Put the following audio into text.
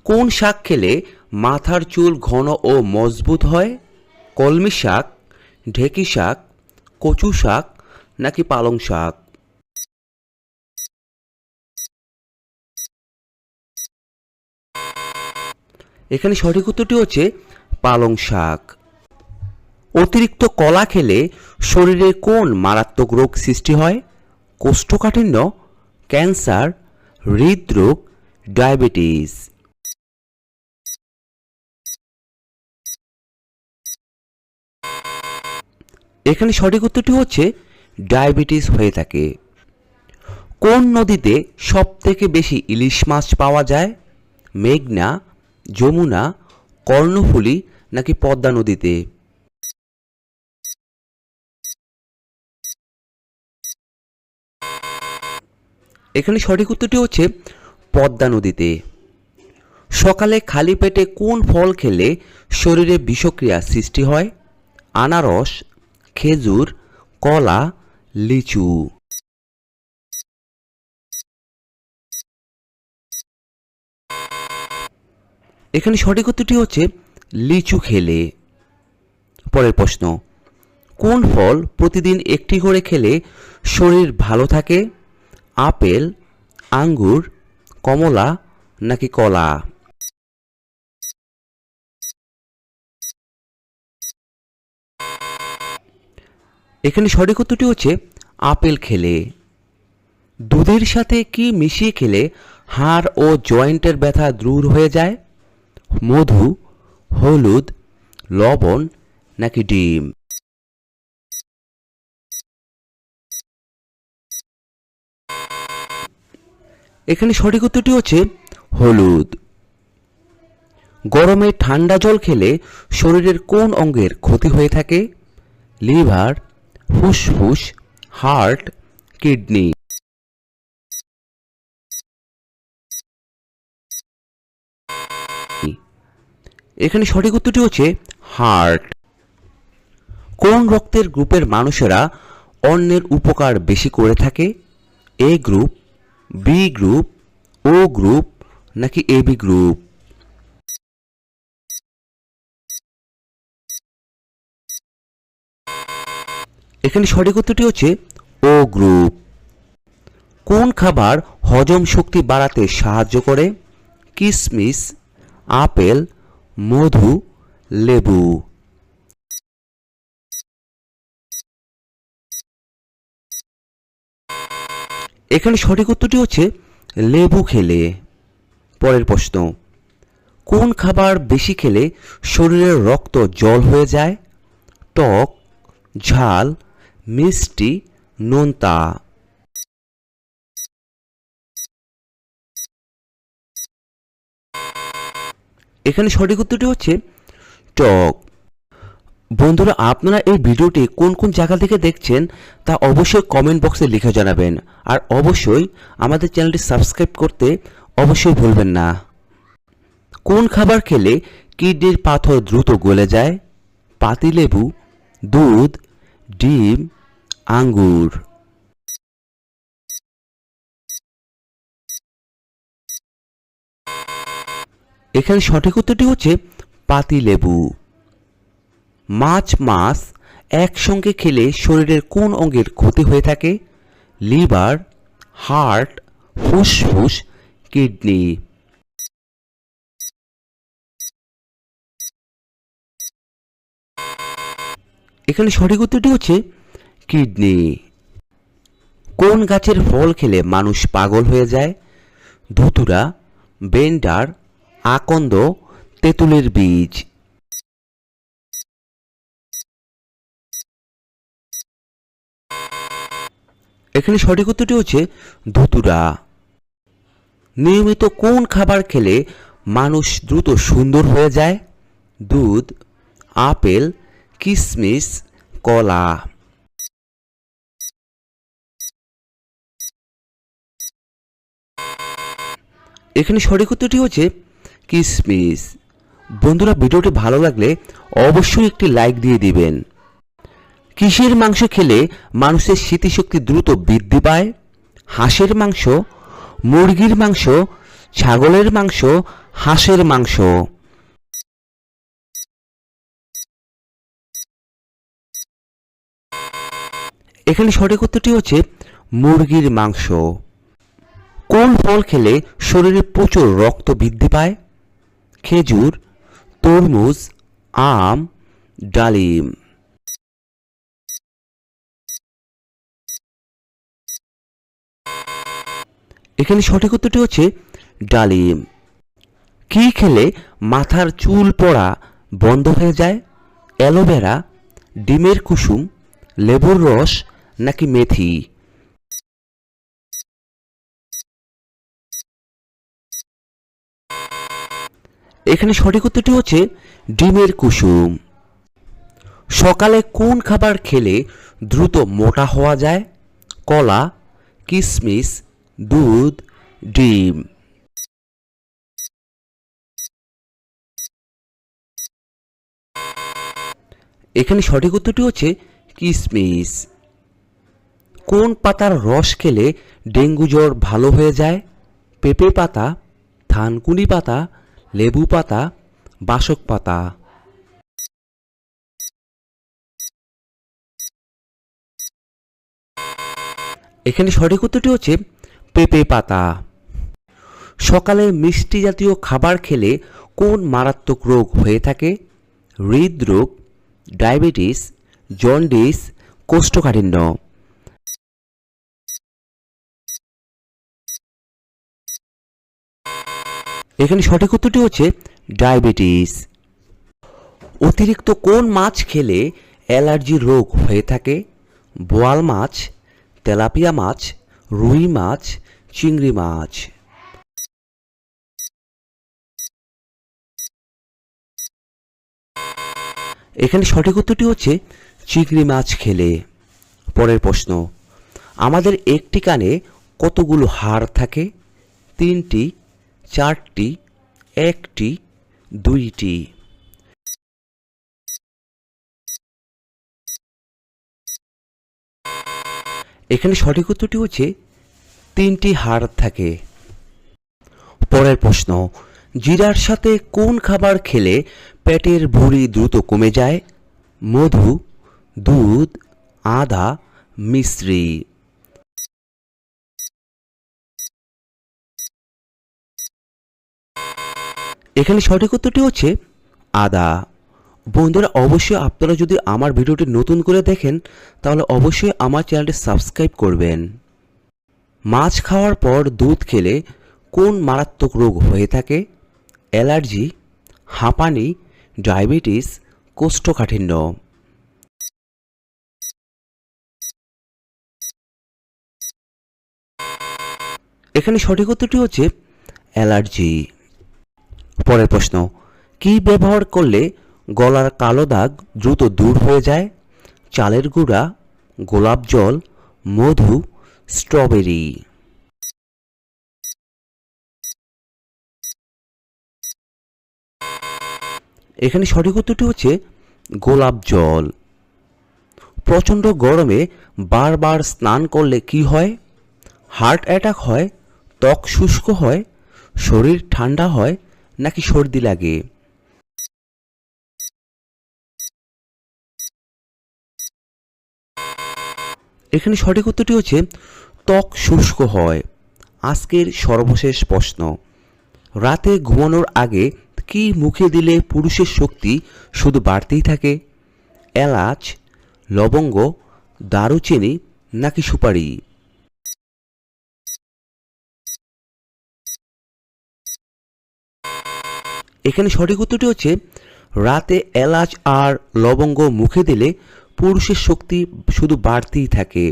কোন শাক খেলে মাথার চুল ঘন ও মজবুত হয়? কলমি শাক, ঢেঁকি শাক, কচু শাক নাকি পালং শাক? এখানে সঠিক উত্তরটি হচ্ছে পালং শাক। অতিরিক্ত কলা খেলে শরীরে কোন মারাত্মক রোগ সৃষ্টি হয়? কোষ্ঠকাঠিন্য, ক্যান্সার, হৃদরোগ, ডায়াবেটিস? এখানে সঠিক উত্তরটি হচ্ছে ডায়াবেটিস হয়ে থাকে। কোন নদীতে সবথেকে বেশি ইলিশ মাছ পাওয়া যায়? মেঘনা, যমুনা, কর্ণফুলী নাকি পদ্মা নদীতে? এখানে সঠিক উত্তরটি হচ্ছে পদ্মা নদীতে। সকালে খালি পেটে কোন ফল খেলে শরীরে বিষক্রিয়া সৃষ্টি হয়? আনারস, খেজুর, কলা, লিচু? এখানে সঠিক উত্তরটি হচ্ছে লিচু খেলে। পরের প্রশ্ন, কোন ফল প্রতিদিন একটি করে খেলে শরীর ভালো থাকে? আপেল, আঙ্গুর, কমলা নাকি কলা? এখানে সঠিক উত্তরটি হচ্ছে আপেল খেলে। দুধের সাথে কি মিশিয়ে খেলে হাড় ও জয়েন্টের ব্যথা দূর হয়ে যায়? মধু, হলুদ, লবণ নাকি ডিম? এখানে সঠিক উত্তরটি হচ্ছে হলুদ। গরমে ঠান্ডা জল খেলে শরীরের কোন অঙ্গের ক্ষতি হয়ে থাকে? লিভার, ফুসফুস, হার্ট, কিডনি? এখানে সঠিক উত্তরটি হচ্ছে হার্ট। কোন রক্তের গ্রুপের মানুষেরা অন্যের উপকার বেশি করে থাকে? এ গ্রুপ, বি গ্রুপ, ও গ্রুপ নাকি এবি গ্রুপ? এখানে সঠিক উত্তরটি হচ্ছে ও গ্রুপ। কোন খাবার হজম শক্তি বাড়াতে সাহায্য করে? কিশমিশ, আপেল, মধু, লেবু? এখানে সঠিক উত্তরটি হচ্ছে লেবু খেলে। পরের প্রশ্ন, কোন খাবার বেশি খেলে শরীরের রক্ত জল হয়ে যায়? টক, ঝাল, মিষ্টি, নোনতা? এখানে সঠিক উত্তরটি হচ্ছে টক। বন্ধুরা, আপনারা এই ভিডিওটি কোন কোন জায়গা থেকে দেখছেন তা অবশ্যই কমেন্ট বক্সে লিখে জানাবেন। আর অবশ্যই আমাদের চ্যানেলটি সাবস্ক্রাইব করতে অবশ্যই ভুলবেন না। কোন খাবার খেলে কিডনির পাথর দ্রুত গলে যায়? পাতিলেবু, দুধ, ডিম, আঙ্গুর? এখানে সঠিক উত্তরটি হচ্ছে পাতিলেবু। মাছ একসঙ্গে খেলে শরীরের কোন অঙ্গের ক্ষতি হয়ে থাকে? লিভার, হার্ট, ফুসফুস, কিডনি? এখানে সঠিক উত্তরটি হচ্ছে কিডনি। কোন গাছের ফল খেলে মানুষ পাগল হয়ে যায়? ধুতুরা, বেন্ডার, আকন্দ, তেঁতুলের বীজ? এখানে সঠিক উত্তরটি হচ্ছে ধুতুরা। নিয়মিত কোন খাবার খেলে মানুষ দ্রুত সুন্দর হয়ে যায়? দুধ, আপেল, কিশমিশ, কলা? এখানে সঠিক উত্তরটি হচ্ছে কিশমিশ। বন্ধুরা, ভিডিওটি ভালো লাগলে অবশ্যই একটি লাইক দিয়ে দিবেন। কিসের মাংস খেলে মানুষের স্মৃতিশক্তি দ্রুত বৃদ্ধি পায়? হাঁসের মাংস, মুরগির মাংস ছাগলের মাংস, হাঁসের মাংস? এখানে সঠিক উত্তরটি হচ্ছে মুরগির মাংস। কোন ফল খেলে শরীরে প্রচুর রক্ত বৃদ্ধি পায়? খেজুর, তরমুজ, আম, ডালিম? এখানে সঠিক উত্তরটি হচ্ছে ডালিম। কি খেলে মাথার চুল পড়া বন্ধ হয়ে যায়? অ্যালোভেরা, ডিমের কুসুম, লেবুর রস নাকি মেথি? এখানে সঠিক উত্তরটি হচ্ছে ডিমের কুসুম। সকালে কোন খাবার খেলে দ্রুত মোটা হওয়া যায়? কলা, কিশমিশ, দুধ, ডিম? এখানে সঠিক উত্তরটি হচ্ছে কিশমিশ। কোন পাতার রস খেলে ডেঙ্গু জ্বর ভালো হয়ে যায়? পেঁপে পাতা, থানকুনি পাতা, লেবু পাতা, বাসক পাতা? এখানে সঠিক উত্তরটি হচ্ছে পেঁপে পাতা। সকালে মিষ্টি জাতীয় খাবার খেলে কোন মারাত্মক রোগ হয়ে থাকে? হৃদরোগ, ডায়াবেটিস, জন্ডিস, কোষ্ঠকাঠিন্য? এখানে সঠিক উত্তরটি হচ্ছে ডায়াবেটিস। অতিরিক্ত কোন মাছ খেলে অ্যালার্জি রোগ হয়ে থাকে? বোয়াল মাছ, তেলাপিয়া মাছ, রুই মাছ, চিংড়ি মাছ? এখানে সঠিক উত্তরটি হচ্ছে চিংড়ি মাছ খেলে। পরের প্রশ্ন, আমাদের একটি কানে কতগুলো হাড় থাকে? 3টি, 4টি, 1টি, 2টি? এখানে সঠিক উত্তরটি হচ্ছে 3টি হাড় থাকে। পরের প্রশ্ন, জিরার সাথে কোন খাবার খেলে পেটের ভুঁড়ি দ্রুত কমে যায়? মধু, দুধ, আদা, মিশ্রি? এখানে সঠিক উত্তরটি হচ্ছে আদা। বন্ধুরা, অবশ্যই আপনারা যদি আমার ভিডিওটি নতুন করে দেখেন তাহলে অবশ্যই আমার চ্যানেলটি সাবস্ক্রাইব করবেন। মাছ খাওয়ার পর দুধ খেলে কোন মারাত্মক রোগ হয়ে থাকে? অ্যালার্জি, হাঁপানি, ডায়াবেটিস, কোষ্ঠকাঠিন্য? এখানে সঠিক উত্তরটি হচ্ছে অ্যালার্জি। পরের প্রশ্ন, কি ব্যবহার করলে গলার কালো দাগ দ্রুত দূর হয়ে যায়? চালের গুঁড়া, গোলাপ জল, মধু, স্ট্রবেরি? এখানে সঠিক উত্তরটি হচ্ছে গোলাপ জল। প্রচণ্ড গরমে বারবার স্নান করলে কি হয়? হার্ট অ্যাটাক হয়, ত্বক শুষ্ক হয়, শরীর ঠান্ডা হয় নাকি সর্দি লাগে? এখানে সঠিক উত্তরটি হচ্ছে ত্বক শুষ্ক হয়। আজকের সর্বশেষ প্রশ্ন, রাতে ঘুমানোর আগে কি মুখে দিলে পুরুষের শক্তি শুধু বাড়তেই থাকে? এলাচ, লবঙ্গ, দারুচিনি নাকি সুপারি? এখানে সঠিক উত্তরটি হচ্ছে রাতে এলাচ আর লবঙ্গ মুখে দিলে পুরুষের শক্তি শুধু বাড়তেই থাকে।